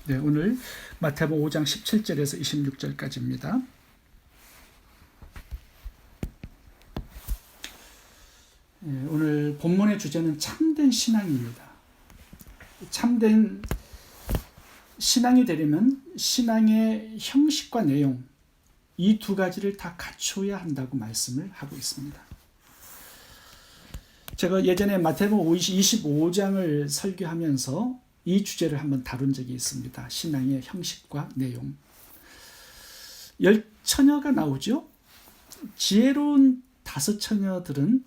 네, 오늘 마태복음 5장 17절에서 26절까지입니다. 오늘 본문의 주제는 참된 신앙입니다. 참된 신앙이 되려면 신앙의 형식과 내용, 이 두 가지를 다 갖춰야 한다고 말씀을 하고 있습니다. 제가 예전에 마태복음 25장을 설교하면서 이 주제를 한번 다룬 적이 있습니다. 신앙의 형식과 내용. 10처녀가 나오죠. 지혜로운 5처녀들은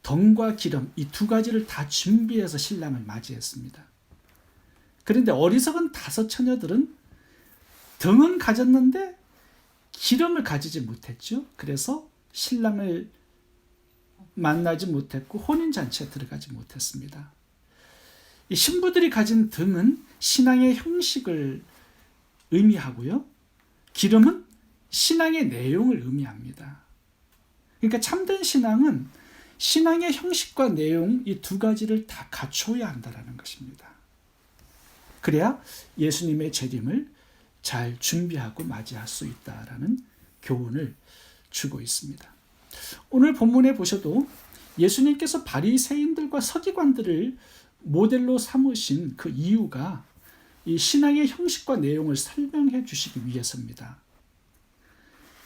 덩과 기름, 이 두 가지를 다 준비해서 신랑을 맞이했습니다. 그런데 어리석은 5처녀들은 덩은 가졌는데 기름을 가지지 못했죠. 그래서 신랑을 만나지 못했고 혼인잔치에 들어가지 못했습니다. 이 신부들이 가진 등은 신앙의 형식을 의미하고요. 기름은 신앙의 내용을 의미합니다. 그러니까 참된 신앙은 신앙의 형식과 내용 이 두 가지를 다 갖춰야 한다는 것입니다. 그래야 예수님의 재림을 잘 준비하고 맞이할 수 있다라는 교훈을 주고 있습니다. 오늘 본문에 보셔도 예수님께서 바리새인들과 서기관들을 모델로 삼으신 그 이유가 이 신앙의 형식과 내용을 설명해 주시기 위해서입니다.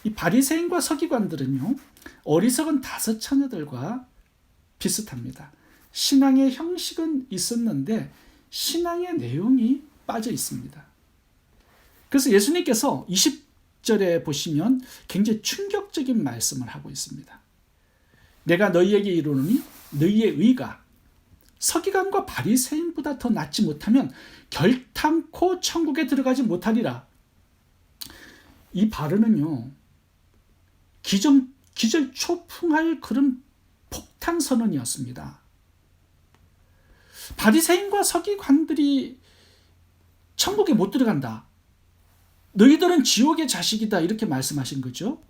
이 바리새인과 서기관들은요, 어리석은 5처녀들과 비슷합니다. 신앙의 형식은 있었는데 신앙의 내용이 빠져 있습니다. 그래서 예수님께서 20절에 보시면 굉장히 충격적인 말씀을 하고 있습니다. 내가 너희에게 이르노니 너희의 의가 서기관과 바리새인보다 더 낫지 못하면 결탄코 천국에 들어가지 못하리라. 이 발언은요, 기절초풍할 그런 폭탄 선언이었습니다. 바리새인과 서기관들이 천국에 못 들어간다. 너희들은 지옥의 자식이다. 이렇게 말씀하신 거죠.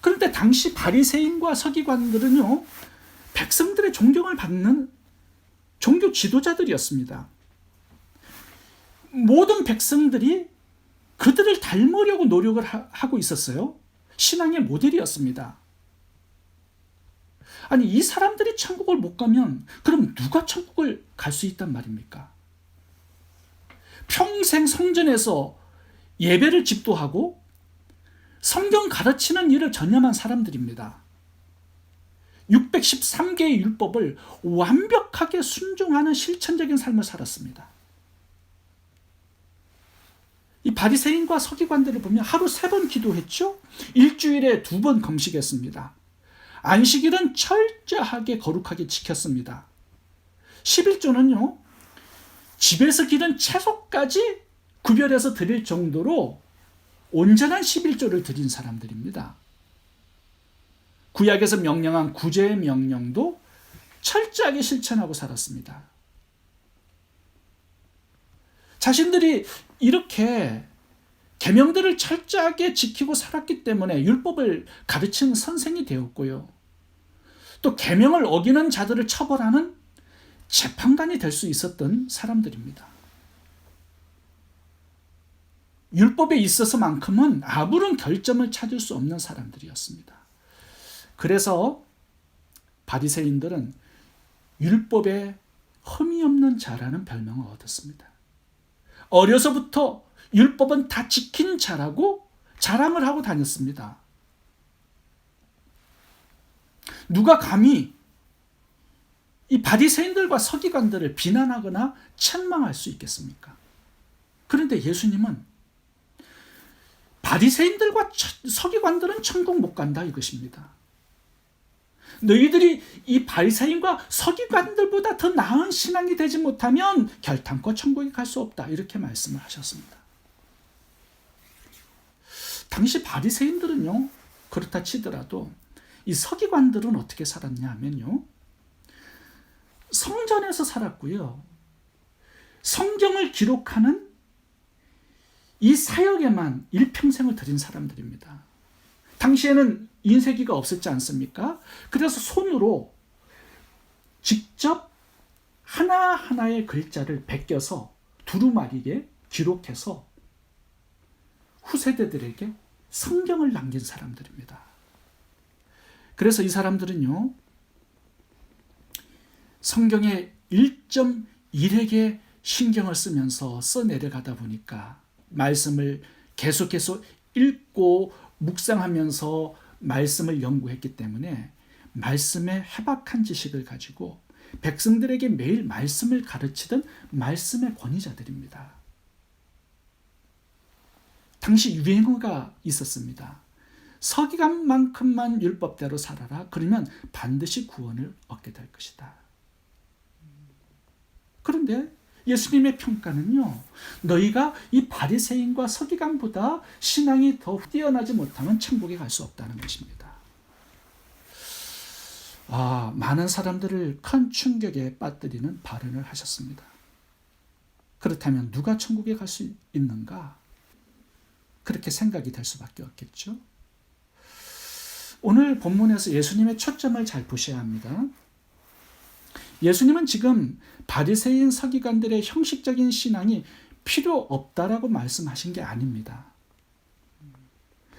그런데 당시 바리새인과 서기관들은요, 백성들의 존경을 받는 종교 지도자들이었습니다. 모든 백성들이 그들을 닮으려고 노력을 하고 있었어요. 신앙의 모델이었습니다. 아니, 이 사람들이 천국을 못 가면 그럼 누가 천국을 갈 수 있단 말입니까? 평생 성전에서 예배를 집도하고 성경 가르치는 일을 전념한 사람들입니다. 613개의 율법을 완벽하게 순종하는 실천적인 삶을 살았습니다. 이 바리새인과 서기관들을 보면 하루 3번 기도했죠. 일주일에 2번 금식했습니다. 안식일은 철저하게 거룩하게 지켰습니다. 11조는요, 집에서 기른 채소까지 구별해서 드릴 정도로 온전한 11조를 드린 사람들입니다. 구약에서 명령한 구제의 명령도 철저하게 실천하고 살았습니다. 자신들이 이렇게 계명들을 철저하게 지키고 살았기 때문에 율법을 가르치는 선생이 되었고요. 또 계명을 어기는 자들을 처벌하는 재판관이 될 수 있었던 사람들입니다. 율법에 있어서만큼은 아무런 결점을 찾을 수 없는 사람들이었습니다. 그래서 바리새인들은 율법에 흠이 없는 자라는 별명을 얻었습니다. 어려서부터 율법은 다 지킨 자라고 자랑을 하고 다녔습니다. 누가 감히 이 바리새인들과 서기관들을 비난하거나 책망할 수 있겠습니까? 그런데 예수님은 바리새인들과 서기관들은 천국 못 간다 이것입니다. 너희들이 이 바리새인과 서기관들보다 더 나은 신앙이 되지 못하면 결탄코 천국에 갈 수 없다 이렇게 말씀을 하셨습니다. 당시 바리새인들은요, 그렇다 치더라도 이 서기관들은 어떻게 살았냐 하면요, 성전에서 살았고요, 성경을 기록하는 이 사역에만 일평생을 드린 사람들입니다. 당시에는 인쇄기가 없었지 않습니까? 그래서 손으로 직접 하나하나의 글자를 베껴서 두루마리에 기록해서 후세대들에게 성경을 남긴 사람들입니다. 그래서 이 사람들은요, 성경의 1.1획에 신경을 쓰면서 써내려가다 보니까 말씀을 계속해서 읽고 묵상하면서 말씀을 연구했기 때문에 말씀의 해박한 지식을 가지고 백성들에게 매일 말씀을 가르치던 말씀의 권위자들입니다. 당시 유행어가 있었습니다. 서기관만큼만 율법대로 살아라. 그러면 반드시 구원을 얻게 될 것이다. 그런데 예수님의 평가는요, 너희가 이 바리새인과 서기관보다 신앙이 더 뛰어나지 못하면 천국에 갈 수 없다는 것입니다. 많은 사람들을 큰 충격에 빠뜨리는 발언을 하셨습니다. 그렇다면 누가 천국에 갈 수 있는가? 그렇게 생각이 될 수밖에 없겠죠. 오늘 본문에서 예수님의 초점을 잘 보셔야 합니다. 예수님은 지금 바리새인 서기관들의 형식적인 신앙이 필요 없다라고 말씀하신 게 아닙니다.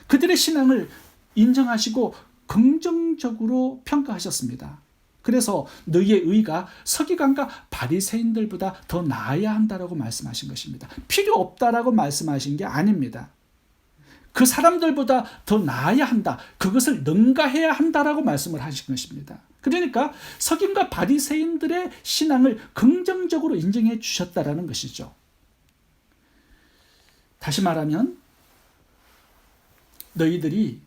그들의 신앙을 인정하시고 긍정적으로 평가하셨습니다. 그래서 너희의 의가 서기관과 바리새인들보다 더 나아야 한다라고 말씀하신 것입니다. 필요 없다라고 말씀하신 게 아닙니다. 그 사람들보다 더 나아야 한다. 그것을 능가해야 한다라고 말씀을 하신 것입니다. 그러니까 서기관과 바리새인들의 신앙을 긍정적으로 인정해 주셨다라는 것이죠. 다시 말하면 너희들이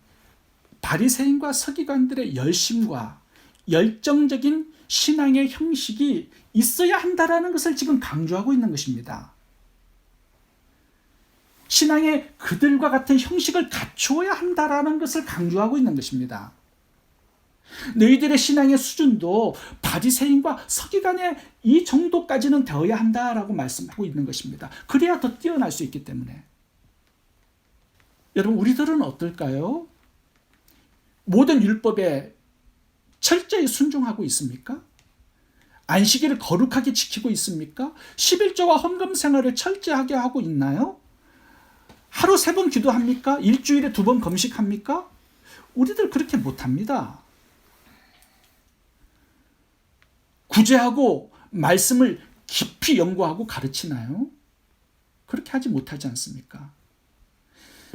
바리새인과 서기관들의 열심과 열정적인 신앙의 형식이 있어야 한다라는 것을 지금 강조하고 있는 것입니다. 신앙의 그들과 같은 형식을 갖추어야 한다라는 것을 강조하고 있는 것입니다. 너희들의 신앙의 수준도 바리새인과 서기관의 이 정도까지는 되어야 한다라고 말씀하고 있는 것입니다. 그래야 더 뛰어날 수 있기 때문에. 여러분, 우리들은 어떨까요? 모든 율법에 철저히 순종하고 있습니까? 안식일을 거룩하게 지키고 있습니까? 11조와 헌금 생활을 철저하게 하고 있나요? 하루 3번 기도합니까? 일주일에 2번 금식합니까? 우리들 그렇게 못합니다. 구제하고 말씀을 깊이 연구하고 가르치나요? 그렇게 하지 못하지 않습니까?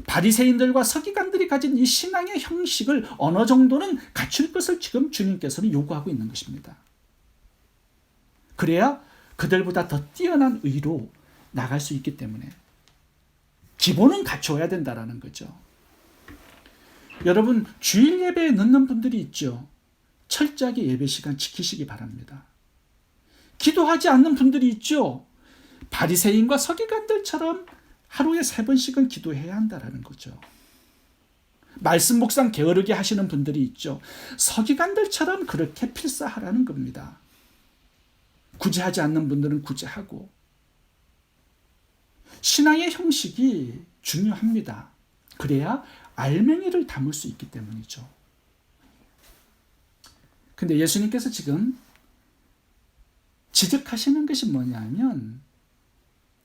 바리새인들과 서기관들이 가진 이 신앙의 형식을 어느 정도는 갖출 것을 지금 주님께서는 요구하고 있는 것입니다. 그래야 그들보다 더 뛰어난 의로 나갈 수 있기 때문에 기본은 갖춰야 된다라는 거죠. 여러분, 주일 예배에 늦는 분들이 있죠. 철저하게 예배 시간 지키시기 바랍니다. 기도하지 않는 분들이 있죠. 바리새인과 서기관들처럼 하루에 3번씩은 기도해야 한다라는 거죠. 말씀 묵상 게으르게 하시는 분들이 있죠. 서기관들처럼 그렇게 필사하라는 겁니다. 구제하지 않는 분들은 구제하고. 신앙의 형식이 중요합니다. 그래야 알맹이를 담을 수 있기 때문이죠. 근데 예수님께서 지금 지적하시는 것이 뭐냐면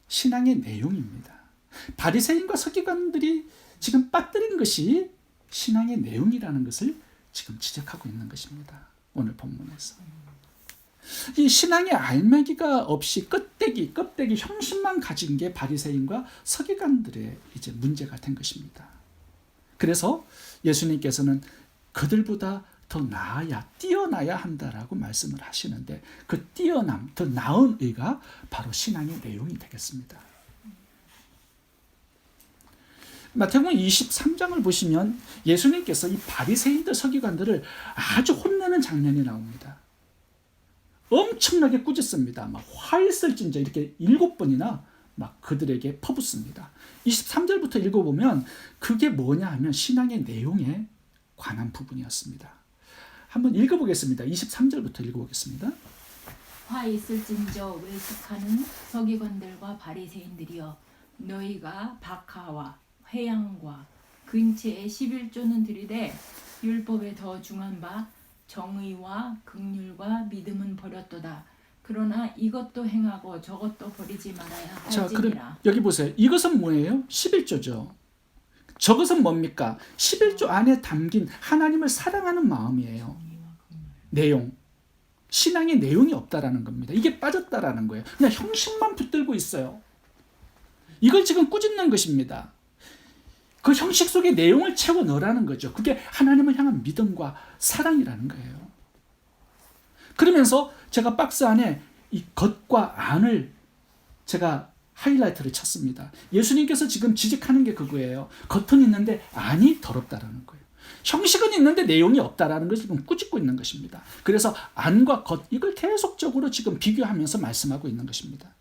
신앙의 내용입니다. 바리새인과 서기관들이 지금 빠뜨린 것이 신앙의 내용이라는 것을 지금 지적하고 있는 것입니다. 오늘 본문에서. 이 신앙의 알맹이가 없이 껍데기 형식만 가진 게 바리새인과 서기관들의 이제 문제가 된 것입니다. 그래서 예수님께서는 그들보다 더 나아야, 뛰어나야 한다라고 말씀을 하시는데 그 뛰어남, 더 나은 의가 바로 신앙의 내용이 되겠습니다. 마태복음 23장을 보시면 예수님께서 이 바리새인들, 서기관들을 아주 혼내는 장면이 나옵니다. 엄청나게 꾸짖습니다. 막 화 있을진저 이렇게 7번이나 막 그들에게 퍼붓습니다. 23절부터 읽어보면 그게 뭐냐 하면 신앙의 내용에 관한 부분이었습니다. 한번 읽어보겠습니다. 23절부터 읽어보겠습니다. 화 있을진저 외식하는 서기관들과 바리새인들이여, 너희가 박하와 회양과 근체의 11조는 들이되 율법에 더 중한 바 정의와 긍휼과 믿음은 버렸도다. 그러나 이것도 행하고 저것도 버리지 말아야 자, 그럼 할지니라. 여기 보세요. 이것은 뭐예요? 11조죠. 저것은 뭡니까? 11조 안에 담긴 하나님을 사랑하는 마음이에요. 내용. 신앙의 내용이 없다라는 겁니다. 이게 빠졌다라는 거예요. 그냥 형식만 붙들고 있어요. 이걸 지금 꾸짖는 것입니다. 그 형식 속에 내용을 채워 넣으라는 거죠. 그게 하나님을 향한 믿음과 사랑이라는 거예요. 그러면서 제가 박스 안에 이 겉과 안을 제가 하이라이트를 쳤습니다. 예수님께서 지금 지적하는 게 그거예요. 겉은 있는데 안이 더럽다라는 거예요. 형식은 있는데 내용이 없다라는 것을 지금 꾸짖고 있는 것입니다. 그래서 안과 겉 이걸 계속적으로 지금 비교하면서 말씀하고 있는 것입니다.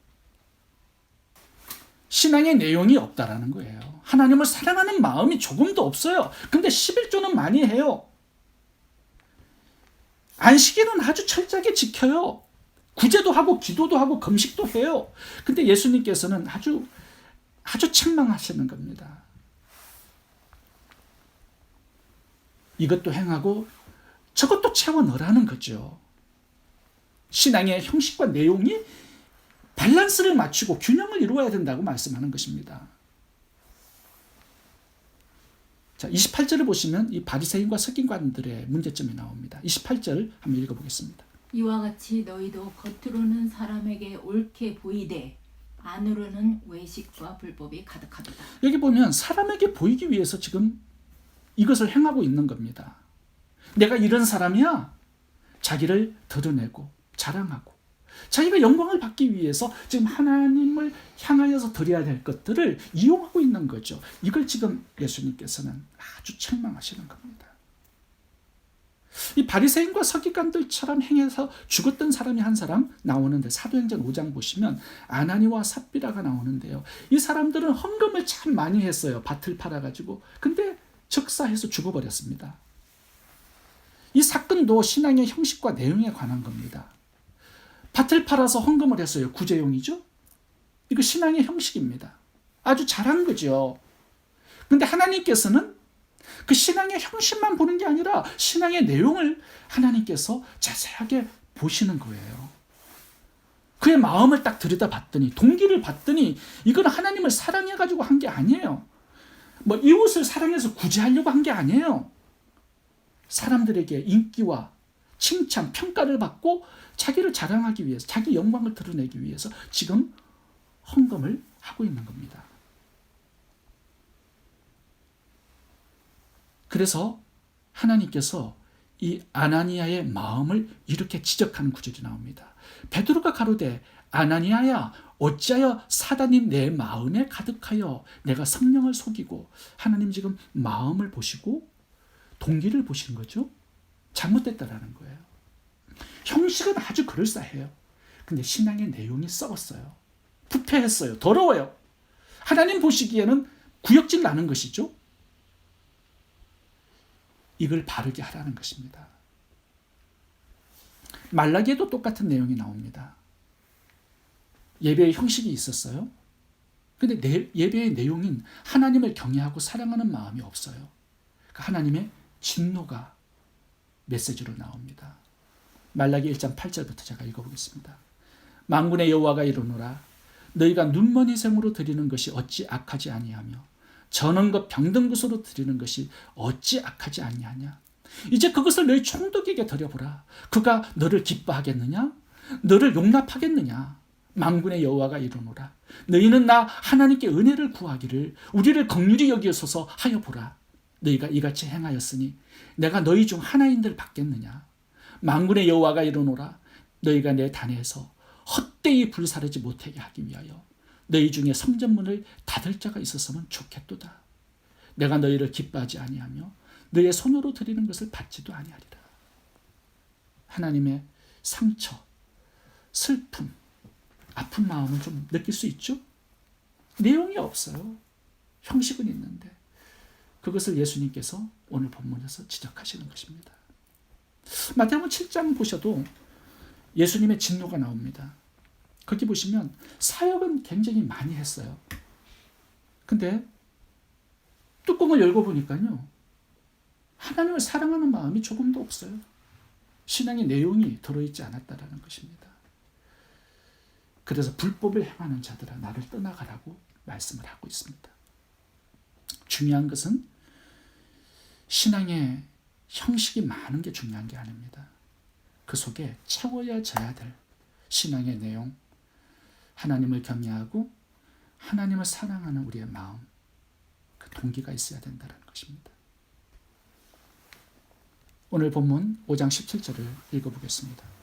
신앙의 내용이 없다라는 거예요. 하나님을 사랑하는 마음이 조금도 없어요. 근데 11조는 많이 해요. 안식일은 아주 철저하게 지켜요. 구제도 하고 기도도 하고 금식도 해요. 근데 예수님께서는 아주 책망하시는 겁니다. 이것도 행하고 저것도 채워 넣으라는 거죠. 신앙의 형식과 내용이 밸런스를 맞추고 균형을 이루어야 된다고 말씀하는 것입니다. 자, 28절을 보시면 이 바리새인과 서기관들의 문제점이 나옵니다. 28절 한번 읽어보겠습니다. 이와 같이 너희도 겉으로는 사람에게 옳게 보이되 안으로는 외식과 불법이 가득하도다. 여기 보면 사람에게 보이기 위해서 지금 이것을 행하고 있는 겁니다. 내가 이런 사람이야. 자기를 드러내고 자랑하고 자기가 영광을 받기 위해서 지금 하나님을 향하여서 드려야 될 것들을 이용하고 있는 거죠. 이걸 지금 예수님께서는 아주 책망하시는 겁니다. 이 바리새인과 서기관들처럼 행해서 죽었던 사람이 한 사람 나오는데 사도행전 5장 보시면 아나니와 삽비라가 나오는데요. 이 사람들은 헌금을 참 많이 했어요. 밭을 팔아가지고. 근데 적사해서 죽어버렸습니다. 이 사건도 신앙의 형식과 내용에 관한 겁니다. 밭을 팔아서 헌금을 했어요. 구제용이죠. 이거 신앙의 형식입니다. 아주 잘한 거죠. 근데 하나님께서는 그 신앙의 형식만 보는 게 아니라 신앙의 내용을 하나님께서 자세하게 보시는 거예요. 그의 마음을 딱 들여다봤더니 동기를 봤더니 이건 하나님을 사랑해가지고 한 게 아니에요. 뭐 이웃을 사랑해서 구제하려고 한 게 아니에요. 사람들에게 인기와 칭찬, 평가를 받고 자기를 자랑하기 위해서, 자기 영광을 드러내기 위해서 지금 헌금을 하고 있는 겁니다. 그래서 하나님께서 이 아나니아의 마음을 이렇게 지적하는 구절이 나옵니다. 베드로가 가로되 아나니아야 어찌하여 사단이 내 마음에 가득하여 내가 성령을 속이고. 하나님 지금 마음을 보시고 동기를 보시는 거죠. 잘못됐다라는 거예요. 형식은 아주 그럴싸해요. 근데 신앙의 내용이 썩었어요. 부패했어요. 더러워요. 하나님 보시기에는 구역질 나는 것이죠. 이걸 바르게 하라는 것입니다. 말라기에도 똑같은 내용이 나옵니다. 예배의 형식이 있었어요. 근데 예배의 내용인 하나님을 경외하고 사랑하는 마음이 없어요. 그러니까 하나님의 진노가 메시지로 나옵니다. 말라기 1장 8절부터 제가 읽어보겠습니다. 만군의 여호와가 이르노라 너희가 눈먼 희생으로 드리는 것이 어찌 악하지 아니하며 저는 것 병든 것으로 드리는 것이 어찌 악하지 아니하냐. 이제 그것을 너희 총독에게 드려보라. 그가 너를 기뻐하겠느냐? 너를 용납하겠느냐? 만군의 여호와가 이르노라 너희는 나 하나님께 은혜를 구하기를 우리를 긍휼히 여기소서 하여 보라. 너희가 이같이 행하였으니 내가 너희 중 하나인들 받겠느냐. 만군의 여호와가 이르노라 너희가 내 단에서 헛되이 불사르지 못하게 하기 위하여 너희 중에 성전문을 닫을 자가 있었으면 좋겠도다. 내가 너희를 기뻐하지 아니하며 너희의 손으로 드리는 것을 받지도 아니하리라. 하나님의 상처, 슬픔, 아픈 마음을 좀 느낄 수 있죠? 내용이 없어요. 형식은 있는데 그것을 예수님께서 오늘 본문에서 지적하시는 것입니다. 마태복음 7장 보셔도 예수님의 진노가 나옵니다. 거기 보시면 사역은 굉장히 많이 했어요. 근데 뚜껑을 열고 보니까요. 하나님을 사랑하는 마음이 조금도 없어요. 신앙의 내용이 들어있지 않았다라는 것입니다. 그래서 불법을 행하는 자들아 나를 떠나가라고 말씀을 하고 있습니다. 중요한 것은 신앙의 형식이 많은 게 중요한 게 아닙니다. 그 속에 채워져야 될 신앙의 내용, 하나님을 경외하고 하나님을 사랑하는 우리의 마음, 그 동기가 있어야 된다는 것입니다. 오늘 본문 5장 17절을 읽어보겠습니다.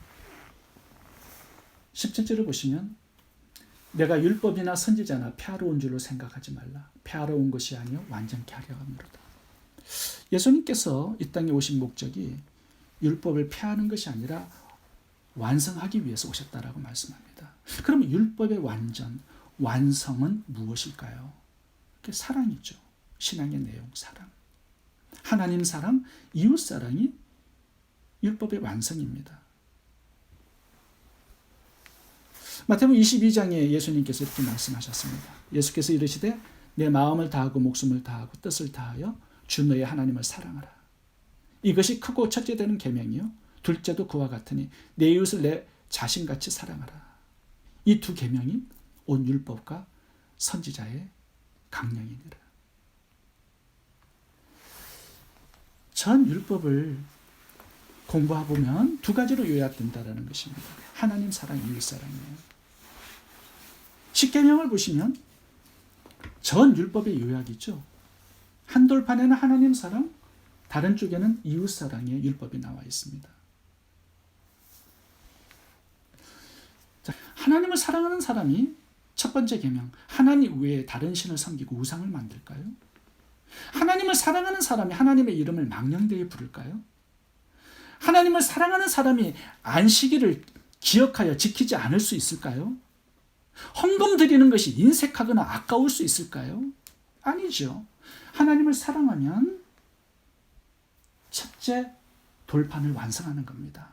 17절을 보시면 내가 율법이나 선지자나 폐하러 온 줄로 생각하지 말라. 폐하러 온 것이 아니요 완전케 하려 함이로다. 예수님께서 이 땅에 오신 목적이 율법을 폐하는 것이 아니라 완성하기 위해서 오셨다라고 말씀합니다. 그러면 율법의 완성은 무엇일까요? 그게 사랑이죠. 신앙의 내용, 사랑. 하나님 사랑, 이웃 사랑이 율법의 완성입니다. 마태복음 22장에 예수님께서 이렇게 말씀하셨습니다. 예수께서 이르시되 내 마음을 다하고 목숨을 다하고 뜻을 다하여 주 너의 하나님을 사랑하라. 이것이 크고 첫째 되는 계명이요 둘째도 그와 같으니 내 이웃을 내 자신같이 사랑하라. 이 두 계명이 온 율법과 선지자의 강령이니라. 전 율법을 공부해보면 두 가지로 요약된다는 것입니다. 하나님 사랑, 이웃 사랑이에요. 십계명을 보시면 전 율법의 요약이죠. 한 돌판에는 하나님 사랑, 다른 쪽에는 이웃 사랑의 율법이 나와 있습니다. 자, 하나님을 사랑하는 사람이 첫 번째 계명, 하나님 외에 다른 신을 섬기고 우상을 만들까요? 하나님을 사랑하는 사람이 하나님의 이름을 망령되이 부를까요? 하나님을 사랑하는 사람이 안식일을 기억하여 지키지 않을 수 있을까요? 헌금 드리는 것이 인색하거나 아까울 수 있을까요? 아니죠. 하나님을 사랑하면 첫째 돌판을 완성하는 겁니다.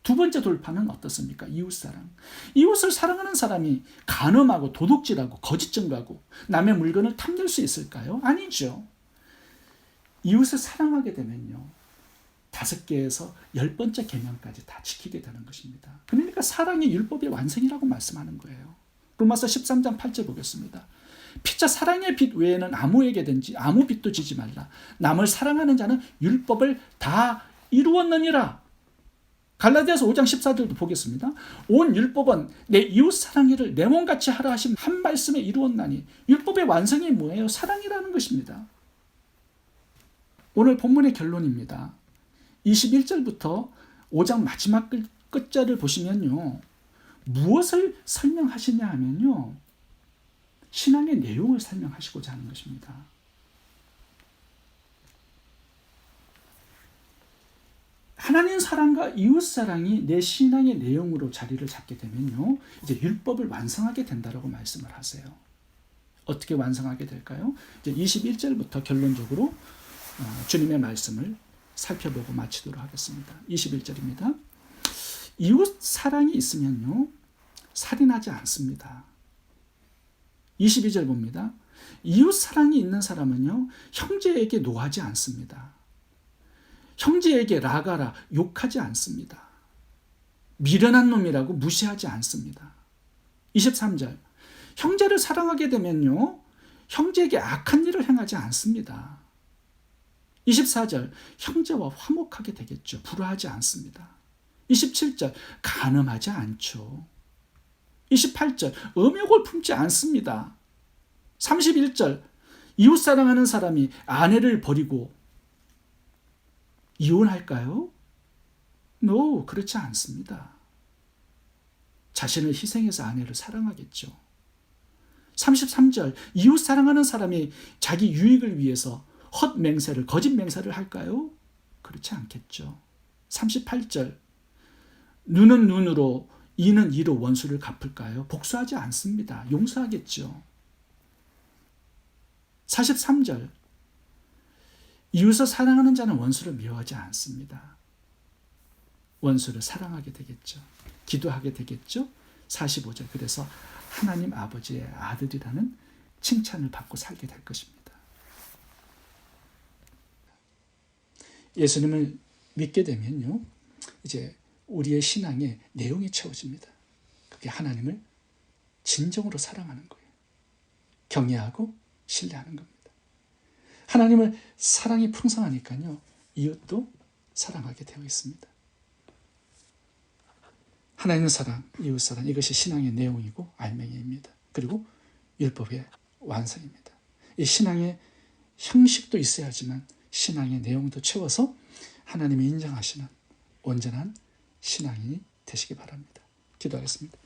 두 번째 돌판은 어떻습니까? 이웃사랑. 이웃을 사랑하는 사람이 간음하고 도둑질하고 거짓 증거하고 남의 물건을 탐낼 수 있을까요? 아니죠. 이웃을 사랑하게 되면요 5개에서 10번째 계명까지 다 지키게 되는 것입니다. 그러니까 사랑이 율법의 완성이라고 말씀하는 거예요. 로마서 13장 8절 보겠습니다. 피차 사랑의 빚 외에는 아무에게든지 아무 빚도 지지 말라. 남을 사랑하는 자는 율법을 다 이루었느니라. 갈라디아서 5장 14절도 보겠습니다. 온 율법은 내 이웃 사랑이를 내 몸같이 하라 하신 한 말씀에 이루었나니 율법의 완성이 뭐예요? 사랑이라는 것입니다. 오늘 본문의 결론입니다. 21절부터 5장 마지막 끝절을 보시면요. 무엇을 설명하시냐 하면요. 신앙의 내용을 설명하시고자 하는 것입니다. 하나님 사랑과 이웃 사랑이 내 신앙의 내용으로 자리를 잡게 되면요. 이제 율법을 완성하게 된다라고 말씀을 하세요. 어떻게 완성하게 될까요? 이제 21절부터 결론적으로 주님의 말씀을 살펴보고 마치도록 하겠습니다. 21절입니다. 이웃 사랑이 있으면요. 살인하지 않습니다. 22절 봅니다. 이웃 사랑이 있는 사람은요. 형제에게 노하지 않습니다. 형제에게 라가라 욕하지 않습니다. 미련한 놈이라고 무시하지 않습니다. 23절 형제를 사랑하게 되면요. 형제에게 악한 일을 행하지 않습니다. 24절 형제와 화목하게 되겠죠. 불화하지 않습니다. 27절 간음하지 않죠. 28절 음욕을 품지 않습니다. 31절 이웃 사랑하는 사람이 아내를 버리고 이혼할까요? No, 그렇지 않습니다. 자신을 희생해서 아내를 사랑하겠죠. 33절 이웃 사랑하는 사람이 자기 유익을 위해서 헛맹세를 거짓 맹세를 할까요? 그렇지 않겠죠. 38절 눈은 눈으로 이는 이로 원수를 갚을까요? 복수하지 않습니다. 용서하겠죠. 43절 이웃을 사랑하는 자는 원수를 미워하지 않습니다. 원수를 사랑하게 되겠죠. 기도하게 되겠죠. 45절 그래서 하나님 아버지의 아들이라는 칭찬을 받고 살게 될 것입니다. 예수님을 믿게 되면요. 이제 우리의 신앙의 내용이 채워집니다. 그게 하나님을 진정으로 사랑하는 거예요. 경외하고 신뢰하는 겁니다. 하나님을 사랑이 풍성하니까요. 이웃도 사랑하게 되어 있습니다. 하나님의 사랑, 이웃 사랑, 이것이 신앙의 내용이고 알맹이입니다. 그리고 율법의 완성입니다. 이 신앙의 형식도 있어야지만 신앙의 내용도 채워서 하나님이 인정하시는 온전한 신앙이 되시기 바랍니다. 기도하겠습니다.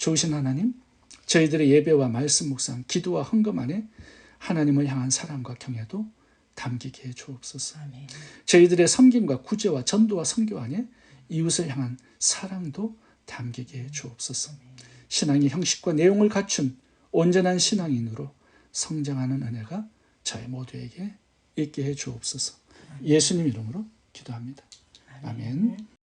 좋으신 하나님, 저희들의 예배와 말씀 묵상, 기도와 헌금 안에 하나님을 향한 사랑과 경외도 담기게 해 주옵소서. 아멘. 저희들의 섬김과 구제와 전도와 선교 안에 이웃을 향한 사랑도 담기게 해 주옵소서. 신앙의 형식과 내용을 갖춘 온전한 신앙인으로 성장하는 은혜가 저희 모두에게 있게 해 주옵소서. 예수님 이름으로 기도합니다. 아멘.